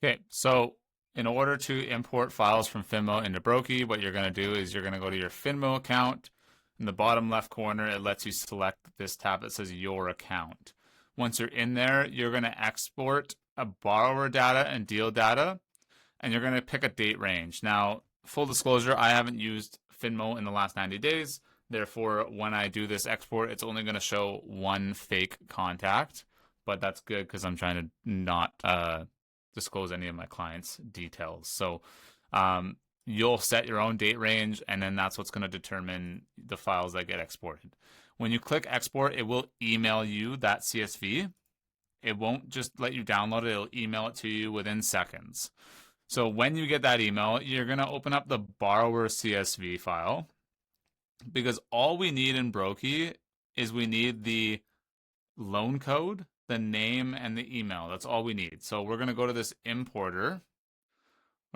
Okay, so in order to import files from Finmo into Broki, what you're going to do is you're going to go to your Finmo account. In the bottom left corner, it lets you select this tab that says Your Account. Once you're in there, you're going to export a borrower data and deal data, and you're going to pick a date range. Now, full disclosure, I haven't used Finmo in the last 90 days. Therefore, when I do this export, it's only going to show one fake contact, but that's good because I'm trying to not disclose any of my clients' details. So you'll set your own date range, and then that's what's going to determine the files that get exported. When you click export, it will email you that CSV. It won't just let you download it. It'll email it to you within seconds. So when you get that email, you're going to open up the borrower CSV file, because all we need in Broki is we need the loan code, the name, and the email. That's all we need. So we're going to go to this importer. I'm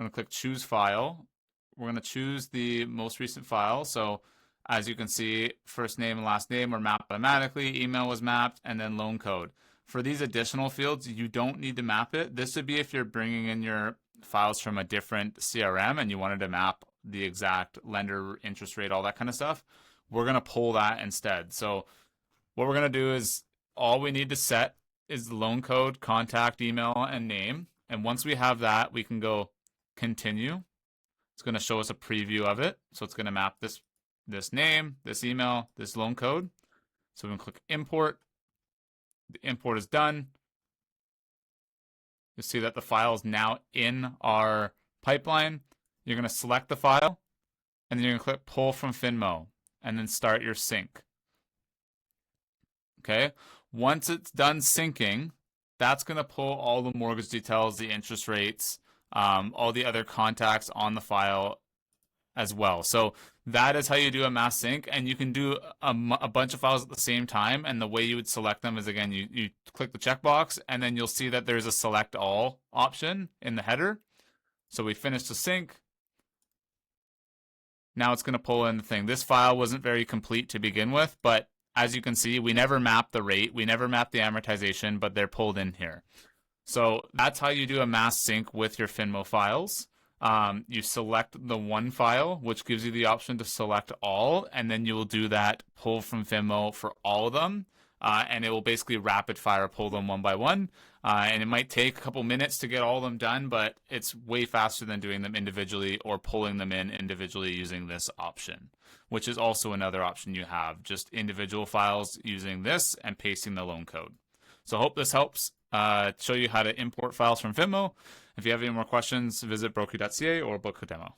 going to click choose file. We're going to choose the most recent file. So as you can see, first name and last name were mapped automatically, email was mapped, and then loan code. For these additional fields, you don't need to map it. This would be if you're bringing in your files from a different CRM and you wanted to map the exact lender, interest rate, all that kind of stuff. We're going to pull that instead. So what we're going to do is all we need to set is the loan code, contact, email, and name. And once we have that, we can go continue. It's going to show us a preview of it. So it's going to map this name, this email, this loan code. So we can click import. The import is done. You see that the file is now in our pipeline. You're going to select the file, and then you're going to click pull from Finmo, and then start your sync. Okay? Once it's done syncing, that's going to pull all the mortgage details, the interest rates, all the other contacts on the file as well. So that is how you do a mass sync, and you can do a bunch of files at the same time. And the way you would select them is, again, you click the checkbox, and then you'll see that there's a select all option in the header. So we finished the sync. Now it's going to pull in the thing. This file wasn't very complete to begin with, but as you can see, we never mapped the rate, we never mapped the amortization, but they're pulled in here. So that's how you do a mass sync with your Finmo files. You select the one file, which gives you the option to select all, and then you will do that pull from Finmo for all of them, and it will basically rapid fire pull them one by one. And it might take a couple minutes to get all of them done, but it's way faster than doing them individually or pulling them in individually using this option, which is also another option you have, just individual files using this and pasting the loan code. So I hope this helps show you how to import files from Finmo. If you have any more questions, visit broki.ca or book a demo.